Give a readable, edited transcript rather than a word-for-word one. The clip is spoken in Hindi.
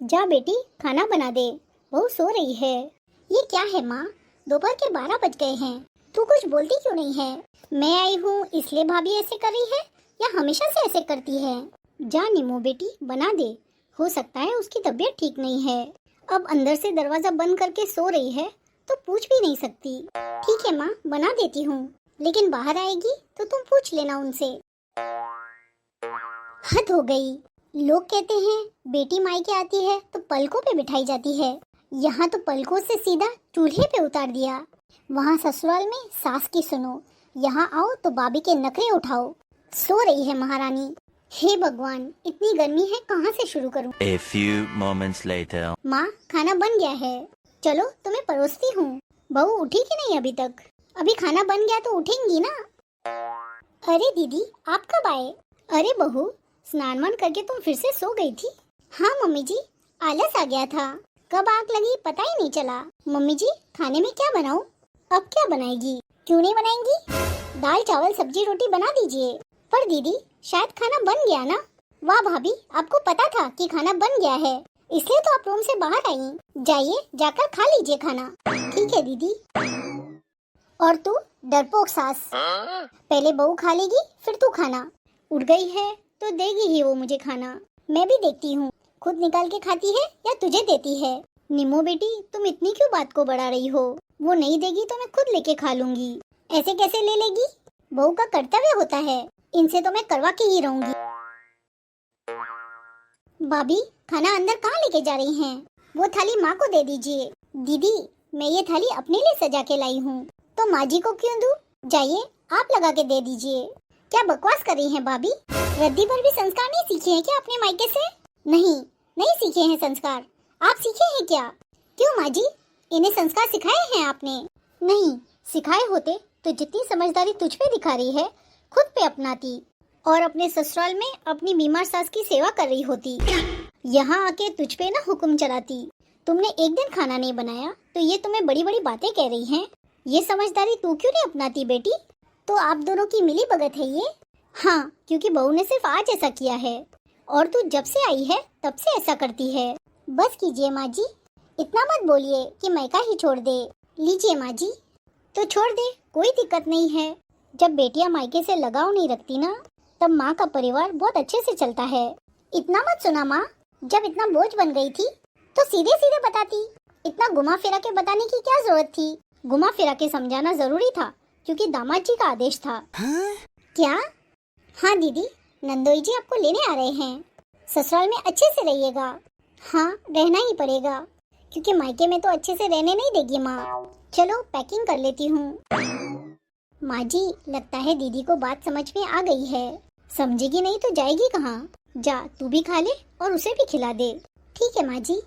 जा बेटी खाना बना दे, बहू सो रही है। ये क्या है माँ, दोपहर के 12 बज गए हैं, तू कुछ बोलती क्यों नहीं है? मैं आई हूँ इसलिए भाभी ऐसे कर रही है या हमेशा से ऐसे करती है? जा नीमू बेटी बना दे, हो सकता है उसकी तबीयत ठीक नहीं है। अब अंदर से दरवाजा बंद करके सो रही है तो पूछ भी नहीं सकती। ठीक है माँ बना देती हूँ, लेकिन बाहर आएगी तो तुम पूछ लेना उनसे। हद हो गई। लोग कहते हैं बेटी मायके आती है तो पलकों पे बिठाई जाती है, यहाँ तो पलकों से सीधा चूल्हे पे उतार दिया। वहाँ ससुराल में सास की सुनो, यहाँ आओ तो भाभी के नखरे उठाओ। सो रही है महारानी। हे भगवान इतनी गर्मी है, कहाँ से शुरू करूँ? A few moments later. माँ खाना बन गया है, चलो तुम्हें परोसती हूँ। बहू उठी कि नहीं अभी तक? अभी खाना बन गया तो उठेंगी ना? अरे दीदी आप कब आए? अरे बहू स्नान वान करके तुम फिर से सो गई थी? हाँ मम्मी जी आलस आ गया था, कब आग लगी पता ही नहीं चला। मम्मी जी खाने में क्या बनाऊं? अब क्या बनाएगी? क्यों नहीं बनाएंगी? दाल चावल सब्जी रोटी बना दीजिए। पर दीदी शायद खाना बन गया ना? वाह भाभी आपको पता था कि खाना बन गया है, इसलिए तो आप रूम से बाहर आई। जाइए जाकर खा लीजिए खाना। ठीक है दीदी। और तू डरपोक सास, पहले बहू खा लेगी फिर तू खाना। उठ गई है तो देगी ही वो मुझे खाना। मैं भी देखती हूँ खुद निकाल के खाती है या तुझे देती है। निमो बेटी तुम इतनी क्यों बात को बढ़ा रही हो? वो नहीं देगी तो मैं खुद लेके खा लूंगी। ऐसे कैसे ले लेगी? बहू का कर्तव्य होता है, इनसे तो मैं करवा के ही रहूंगी। भाभी खाना अंदर कहाँ लेके जा रही हैं? वो थाली माँ को दे दीजिए। दीदी मैं ये थाली अपने लिए सजा के लाई हूँ तो माँ जी को क्यों दूँ? जाइए आप लगा के दे दीजिए। क्या बकवास कर रही हैं भाभी? रद्दी भर भी संस्कार नहीं सीखे हैं क्या अपने मायके से? नहीं सीखे हैं संस्कार। आप सीखे हैं क्या? क्यों माँ जी इन्हें संस्कार सिखाए हैं आपने? नहीं सिखाए होते तो जितनी समझदारी तुझ पे दिखा रही है खुद पे अपनाती और अपने ससुराल में अपनी बीमार सास की सेवा कर रही होती। यहाँ आके तुझ पे ना हुक्म चलाती। तुमने एक दिन खाना नहीं बनाया तो ये तुम्हें बड़ी बड़ी बातें कह रही हैं। ये समझदारी तू क्यों नहीं अपनाती बेटी? तो आप दोनों की मिली भगत है ये? हाँ क्योंकि बहू ने सिर्फ आज ऐसा किया है और तू जब से आई है तब से ऐसा करती है। बस कीजिए माँ जी, इतना मत बोलिए कि मैका ही छोड़ दे। लीजिए माँ जी। तो छोड़ दे कोई दिक्कत नहीं है। जब बेटियां मायके से लगाव नहीं रखती ना तब माँ का परिवार बहुत अच्छे से चलता है। इतना मत सुना माँ, जब इतना बोझ बन गई थी तो सीधे सीधे बताती। इतना घुमा फिरा के बताने की क्या जरूरत थी? घुमा फिरा के समझाना जरूरी था क्योंकि दामाद जी का आदेश था। क्या? हाँ दीदी नंदोई जी आपको लेने आ रहे हैं। ससुराल में अच्छे से रहिएगा। हाँ रहना ही पड़ेगा क्योंकि मायके में तो अच्छे से रहने नहीं देगी माँ। चलो पैकिंग कर लेती हूँ। माँ जी लगता है दीदी को बात समझ में आ गई है। समझेगी नहीं तो जाएगी कहाँ? जा तू भी खा ले और उसे भी खिला दे। ठीक है माँ जी।